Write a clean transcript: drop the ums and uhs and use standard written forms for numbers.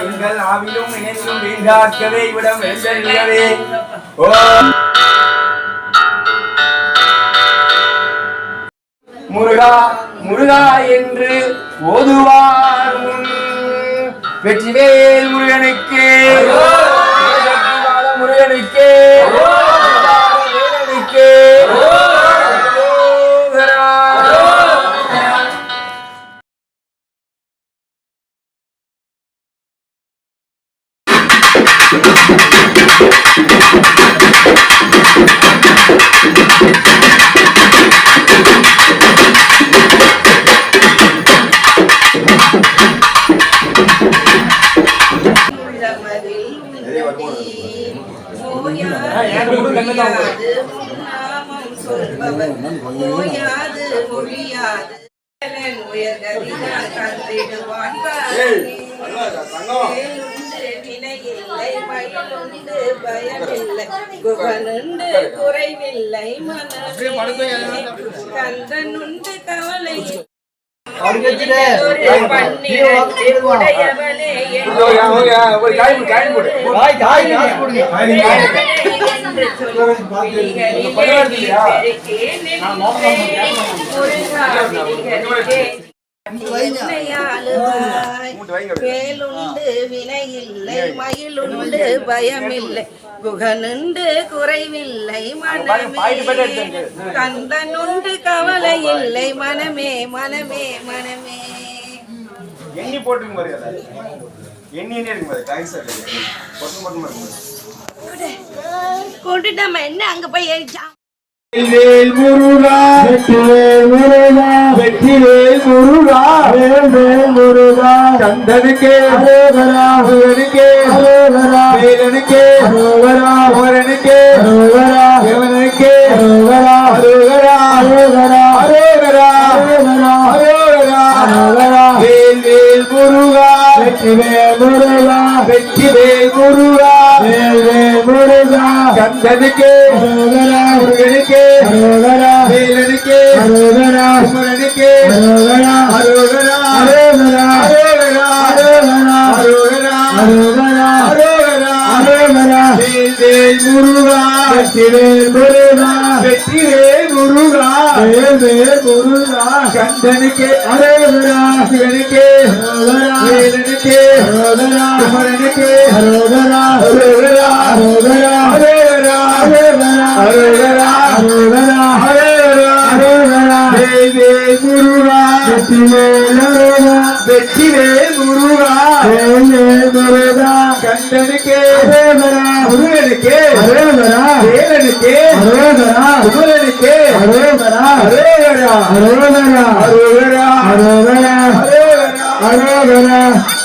எங்கள் ஆவிலும் இணைந்தும் வீண்டாக்கவே இவ்விடம் எழுந்தவே முருகா முருகா என்று ஓதுவார் வெற்றிவேல் முருகனுக்கே முருகனுக்கே வேலனுக்கே குறைவில்லை கந்தனுண்டு கவலை வேலுண்டு வினையில்லை மயிலுண்டு பயமில்லை குகனுண்டு குறைவில்லை மனமே கந்தனுண்டு கவலை இல்லை மனமே மனமே மனமே எண்ணி போட்டுங்க பாரு எண்ணி இருக்கு பாரு காய்ஸ் கொண்டுட்டோம் என்ன அங்க போய் ஏறிச்சா வேல் முருகா வெற்றிவேல் முருகா வெற்றிவேல் முருகா வேல் முருகா கந்தனுக்கே அரோகரா முருகனுக்கே அரோகரா வேலனுக்கே அரோகரா முருகனுக்கே அரோகரா தேவனுக்கே அரோகரா அரோகரா அரோகரா அரோகரா அரோகரா அரோகரா வேல் வேல் முருகா வெற்றிவேல் முருகா வெற்றிவேல் முருகா வேல் முருகா கந்தனுக்கே அரோகரா முருகனுக்கே அரோகரா வேலனுக்கே அரோகரா முருகனுக்கே அரோகரா அரோகரா அரோகரா அரோகரா அரோகரா அரோகரா அரோகரா அரோகரா வேல் வேல் முருகா வெற்றிவேல் முருகா வெற்றிவேல் முருகா வேல் வேல் முருகா கந்தனுக்கே அரோகரா சிவனுக்கே அரோகரா வேலனுக்கே அரோகரா முருகனுக்கே அரோகரா அரோகரா அரோகரா அரோகரா அரோகரா அரோகரா அரோகரா அரோகரா வேல் வேல் முருகா வெற்றிவேல் முருகா வெற்றிவேல் முருகா வேல் வேல் முருகா கந்தனுக்கே அரோகரா முருகனுக்கே அரோகரா வேலனுக்கே அரோகரா முருகனுக்கே அரோகரா அரோகரா அரோகரா அரோகரா அரோகரா அரோகரா அரோகரா